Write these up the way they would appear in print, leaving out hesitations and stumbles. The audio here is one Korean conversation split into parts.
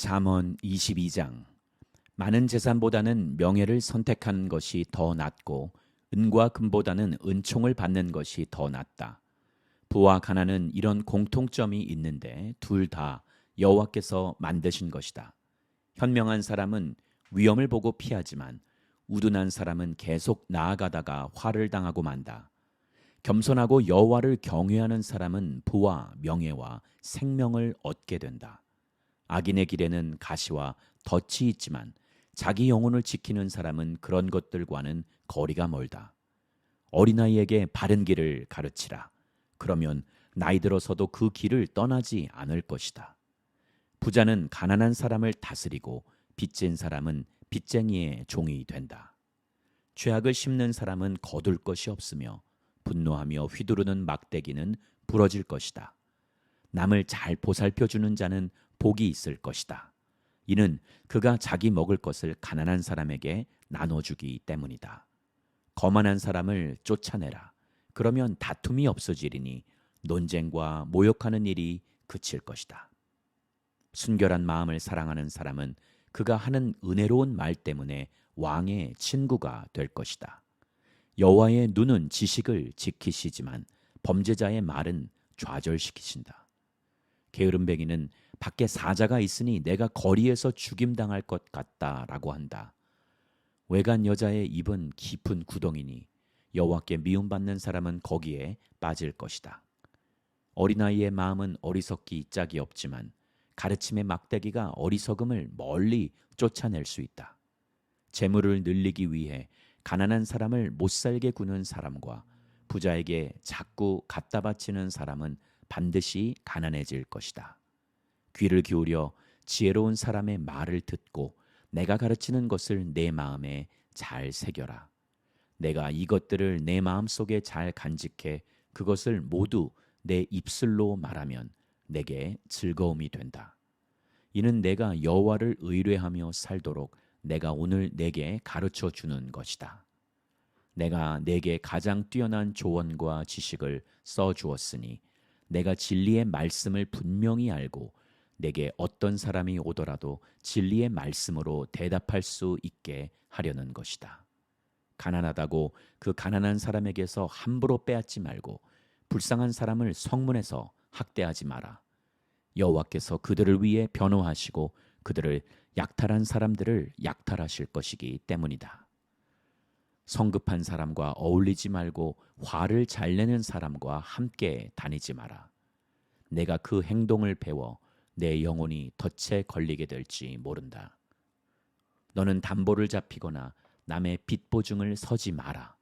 잠언 22장. 많은 재산보다는 명예를 선택하는 것이 더 낫고 은과 금보다는 은총을 받는 것이 더 낫다. 부와 가난은 이런 공통점이 있는데 둘 다 여호와께서 만드신 것이다. 현명한 사람은 위험을 보고 피하지만 우둔한 사람은 계속 나아가다가 화를 당하고 만다. 겸손하고 여호와를 경외하는 사람은 부와 명예와 생명을 얻게 된다. 악인의 길에는 가시와 덫이 있지만 자기 영혼을 지키는 사람은 그런 것들과는 거리가 멀다. 어린아이에게 바른 길을 가르치라. 그러면 나이 들어서도 그 길을 떠나지 않을 것이다. 부자는 가난한 사람을 다스리고 빚진 사람은 빚쟁이의 종이 된다. 죄악을 심는 사람은 거둘 것이 없으며 분노하며 휘두르는 막대기는 부러질 것이다. 남을 잘 보살펴주는 자는 복이 있을 것이다. 이는 그가 자기 먹을 것을 가난한 사람에게 나눠주기 때문이다. 거만한 사람을 쫓아내라. 그러면 다툼이 없어지리니 논쟁과 모욕하는 일이 그칠 것이다. 순결한 마음을 사랑하는 사람은 그가 하는 은혜로운 말 때문에 왕의 친구가 될 것이다. 여호와의 눈은 지식을 지키시지만 범죄자의 말은 좌절시키신다. 게으름뱅이는 밖에 사자가 있으니 내가 거리에서 죽임당할 것 같다라고 한다. 외간 여자의 입은 깊은 구덩이니 여호와께 미움받는 사람은 거기에 빠질 것이다. 어린아이의 마음은 어리석기 짝이 없지만 가르침의 막대기가 어리석음을 멀리 쫓아낼 수 있다. 재물을 늘리기 위해 가난한 사람을 못살게 구는 사람과 부자에게 자꾸 갖다 바치는 사람은 반드시 가난해질 것이다. 귀를 기울여 지혜로운 사람의 말을 듣고 내가 가르치는 것을 내 마음에 잘 새겨라. 내가 이것들을 내 마음속에 잘 간직해 그것을 모두 내 입술로 말하면 내게 즐거움이 된다. 이는 내가 여호와를 의뢰하며 살도록 내가 오늘 내게 가르쳐 주는 것이다. 내가 내게 가장 뛰어난 조언과 지식을 써 주었으니 내가 진리의 말씀을 분명히 알고 내게 어떤 사람이 오더라도 진리의 말씀으로 대답할 수 있게 하려는 것이다. 가난하다고 그 가난한 사람에게서 함부로 빼앗지 말고 불쌍한 사람을 성문에서 학대하지 마라. 여호와께서 그들을 위해 변호하시고 그들을 약탈한 사람들을 약탈하실 것이기 때문이다. 성급한 사람과 어울리지 말고 화를 잘 내는 사람과 함께 다니지 마라. 내가 그 행동을 배워 내 영혼이 덫에 걸리게 될지 모른다. 너는 담보를 잡히거나 남의 빚 보증을 서지 마라.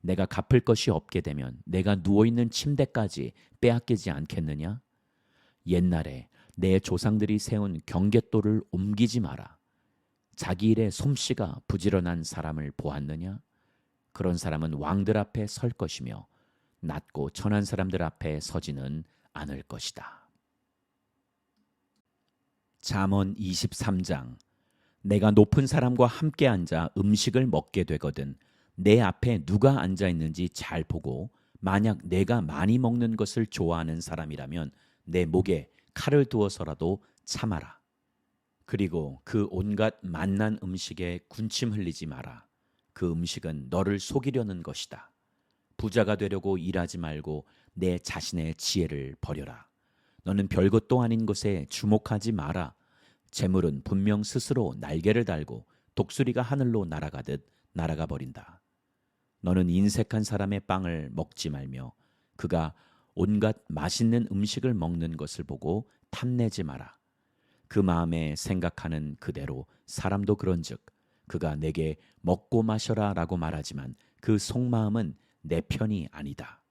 내가 갚을 것이 없게 되면 내가 누워있는 침대까지 빼앗기지 않겠느냐? 옛날에 내 조상들이 세운 경계돌을 옮기지 마라. 자기 일에 솜씨가 부지런한 사람을 보았느냐? 그런 사람은 왕들 앞에 설 것이며 낮고 천한 사람들 앞에 서지는 않을 것이다. 잠언 23장. 내가 높은 사람과 함께 앉아 음식을 먹게 되거든 내 앞에 누가 앉아 있는지 잘 보고 만약 내가 많이 먹는 것을 좋아하는 사람이라면 내 목에 칼을 두어서라도 참아라. 그리고 그 온갖 맛난 음식에 군침 흘리지 마라. 그 음식은 너를 속이려는 것이다. 부자가 되려고 일하지 말고 내 자신의 지혜를 버려라. 너는 별것도 아닌 것에 주목하지 마라. 재물은 분명 스스로 날개를 달고 독수리가 하늘로 날아가듯 날아가 버린다. 너는 인색한 사람의 빵을 먹지 말며 그가 온갖 맛있는 음식을 먹는 것을 보고 탐내지 마라. 그 마음에 생각하는 그대로 사람도 그런즉 그가 내게 먹고 마셔라 라고 말하지만 그 속마음은 내 편이 아니다.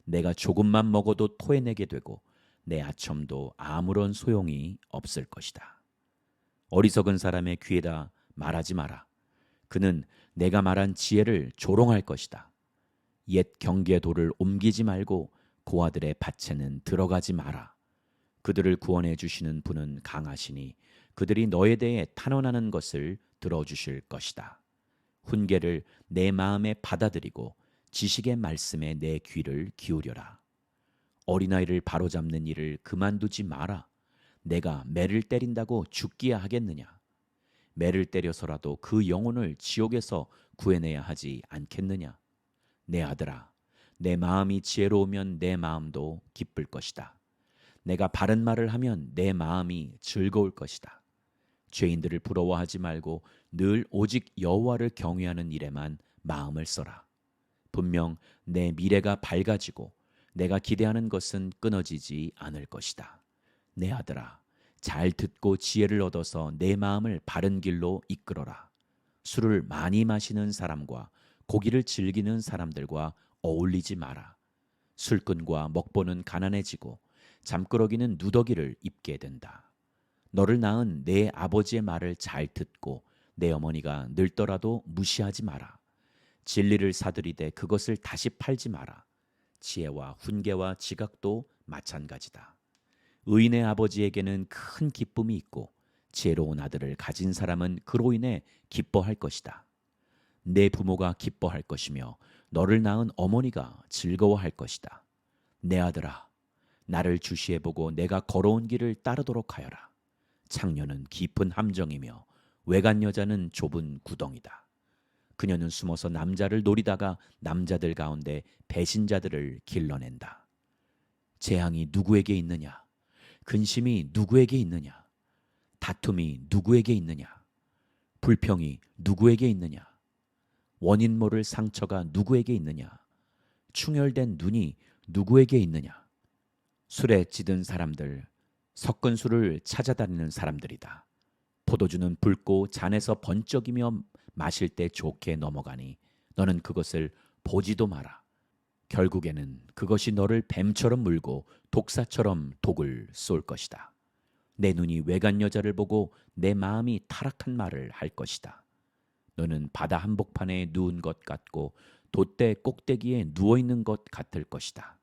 내가 조금만 먹어도 토해내게 되고 내 아첨도 아무런 소용이 없을 것이다. 어리석은 사람의 귀에다 말하지 마라. 그는 내가 말한 지혜를 조롱할 것이다. 옛 경계돌을 옮기지 말고 고아들의 밭에는 들어가지 마라. 그들을 구원해 주시는 분은 강하시니 그들이 너에 대해 탄원하는 것을 들어주실 것이다. 훈계를 내 마음에 받아들이고 지식의 말씀에 내 귀를 기울여라. 어린아이를 바로잡는 일을 그만두지 마라. 내가 매를 때린다고 죽기야 하겠느냐? 매를 때려서라도 그 영혼을 지옥에서 구해내야 하지 않겠느냐? 내 아들아, 내 마음이 지혜로우면 내 마음도 기쁠 것이다. 내가 바른 말을 하면 내 마음이 즐거울 것이다. 죄인들을 부러워하지 말고 늘 오직 여호와를 경외하는 일에만 마음을 써라. 분명 내 미래가 밝아지고 내가 기대하는 것은 끊어지지 않을 것이다. 내 아들아, 잘 듣고 지혜를 얻어서 내 마음을 바른 길로 이끌어라. 술을 많이 마시는 사람과 고기를 즐기는 사람들과 어울리지 마라. 술꾼과 먹보는 가난해지고 잠꾸러기는 누더기를 입게 된다. 너를 낳은 내 아버지의 말을 잘 듣고 내 어머니가 늙더라도 무시하지 마라. 진리를 사들이되 그것을 다시 팔지 마라. 지혜와 훈계와 지각도 마찬가지다. 의인의 아버지에게는 큰 기쁨이 있고 지혜로운 아들을 가진 사람은 그로 인해 기뻐할 것이다. 내 부모가 기뻐할 것이며 너를 낳은 어머니가 즐거워할 것이다. 내 아들아, 나를 주시해보고 내가 걸어온 길을 따르도록 하여라. 창녀는 깊은 함정이며 외간 여자는 좁은 구덩이다. 그녀는 숨어서 남자를 노리다가 남자들 가운데 배신자들을 길러낸다. 재앙이 누구에게 있느냐? 근심이 누구에게 있느냐? 다툼이 누구에게 있느냐? 불평이 누구에게 있느냐? 원인 모를 상처가 누구에게 있느냐? 충혈된 눈이 누구에게 있느냐? 술에 찌든 사람들, 섞은 술을 찾아다니는 사람들이다. 포도주는 붉고 잔에서 번쩍이며 마실 때 좋게 넘어가니 너는 그것을 보지도 마라. 결국에는 그것이 너를 뱀처럼 물고 독사처럼 독을 쏠 것이다. 내 눈이 외간 여자를 보고 내 마음이 타락한 말을 할 것이다. 너는 바다 한복판에 누운 것 같고 돛대 꼭대기에 누워있는 것 같을 것이다.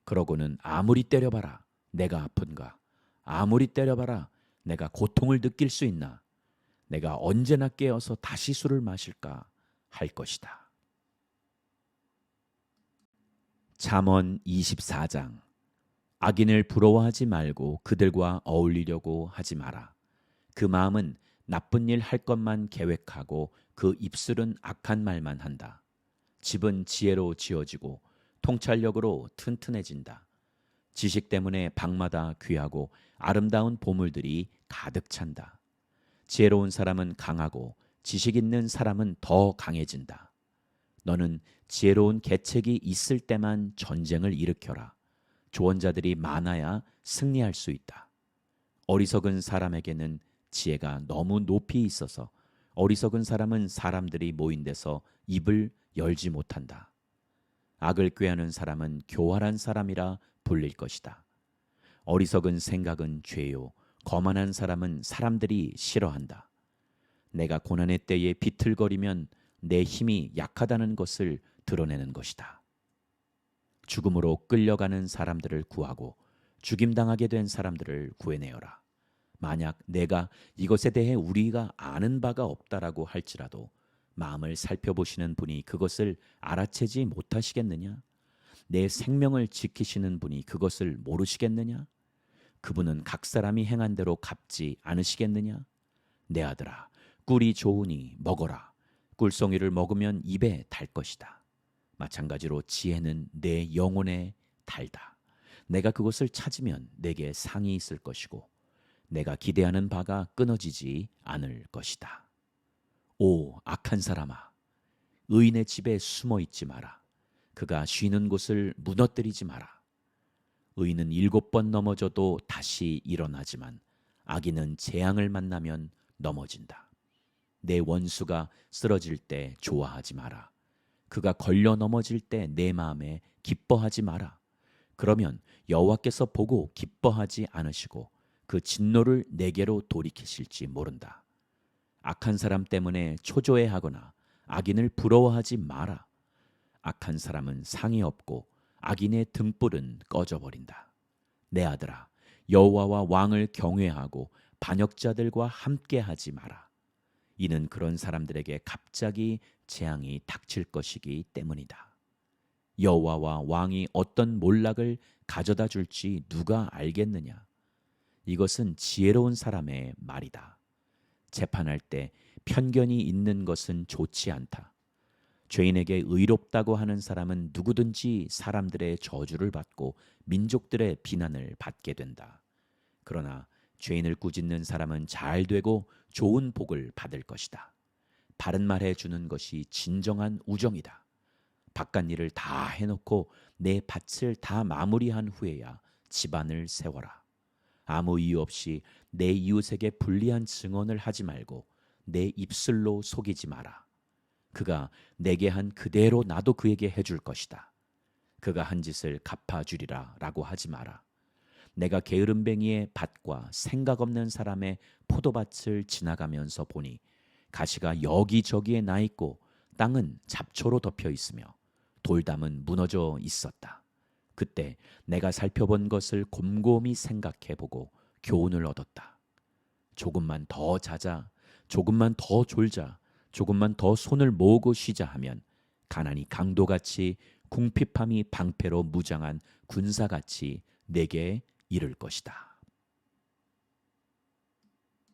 그러고는 아무리 때려봐라 내가 아픈가? 아무리 때려봐라 내가 고통을 느낄 수 있나? 내가 언제나 깨어서 다시 술을 마실까 할 것이다. 잠언 24장. 악인을 부러워하지 말고 그들과 어울리려고 하지 마라. 그 마음은 나쁜 일 할 것만 계획하고 그 입술은 악한 말만 한다. 집은 지혜로 지어지고 통찰력으로 튼튼해진다. 지식 때문에 방마다 귀하고 아름다운 보물들이 가득 찬다. 지혜로운 사람은 강하고 지식 있는 사람은 더 강해진다. 너는 지혜로운 계책이 있을 때만 전쟁을 일으켜라. 조언자들이 많아야 승리할 수 있다. 어리석은 사람에게는 지혜가 너무 높이 있어서 어리석은 사람은 사람들이 모인 데서 입을 열지 못한다. 악을 꾀하는 사람은 교활한 사람이라 불릴 것이다. 어리석은 생각은 죄요, 거만한 사람은 사람들이 싫어한다. 내가 고난의 때에 비틀거리면 내 힘이 약하다는 것을 드러내는 것이다. 죽음으로 끌려가는 사람들을 구하고 죽임당하게 된 사람들을 구해내어라. 만약 내가 이것에 대해 우리가 아는 바가 없다라고 할지라도 마음을 살펴보시는 분이 그것을 알아채지 못하시겠느냐? 내 생명을 지키시는 분이 그것을 모르시겠느냐? 그분은 각 사람이 행한 대로 갚지 않으시겠느냐? 내 아들아, 꿀이 좋으니 먹어라. 꿀송이를 먹으면 입에 달 것이다. 마찬가지로 지혜는 내 영혼에 달다. 내가 그것을 찾으면 내게 상이 있을 것이고 내가 기대하는 바가 끊어지지 않을 것이다. 오 악한 사람아, 의인의 집에 숨어 있지 마라. 그가 쉬는 곳을 무너뜨리지 마라. 의인은 7번 넘어져도 다시 일어나지만 악인은 재앙을 만나면 넘어진다. 내 원수가 쓰러질 때 좋아하지 마라. 그가 걸려 넘어질 때 내 마음에 기뻐하지 마라. 그러면 여호와께서 보고 기뻐하지 않으시고 그 진노를 내게로 돌이키실지 모른다. 악한 사람 때문에 초조해하거나 악인을 부러워하지 마라. 악한 사람은 상이 없고 악인의 등불은 꺼져버린다. 내 아들아, 여호와와 왕을 경외하고 반역자들과 함께하지 마라. 이는 그런 사람들에게 갑자기 재앙이 닥칠 것이기 때문이다. 여호와와 왕이 어떤 몰락을 가져다 줄지 누가 알겠느냐? 이것은 지혜로운 사람의 말이다. 재판할 때 편견이 있는 것은 좋지 않다. 죄인에게 의롭다고 하는 사람은 누구든지 사람들의 저주를 받고 민족들의 비난을 받게 된다. 그러나 죄인을 꾸짖는 사람은 잘 되고 좋은 복을 받을 것이다. 바른 말해 주는 것이 진정한 우정이다. 바깥 일을 다 해놓고 내 밭을 다 마무리한 후에야 집안을 세워라. 아무 이유 없이 내 이웃에게 불리한 증언을 하지 말고 내 입술로 속이지 마라. 그가 내게 한 그대로 나도 그에게 해줄 것이다. 그가 한 짓을 갚아주리라 라고 하지 마라. 내가 게으름뱅이의 밭과 생각 없는 사람의 포도밭을 지나가면서 보니 가시가 여기저기에 나 있고 땅은 잡초로 덮여 있으며 돌담은 무너져 있었다. 그때 내가 살펴본 것을 곰곰이 생각해보고 교훈을 얻었다. 조금만 더 자자, 조금만 더 졸자, 조금만 더 손을 모으고 쉬자 하면 가난이 강도같이 궁핍함이 방패로 무장한 군사같이 내게 이를 것이다.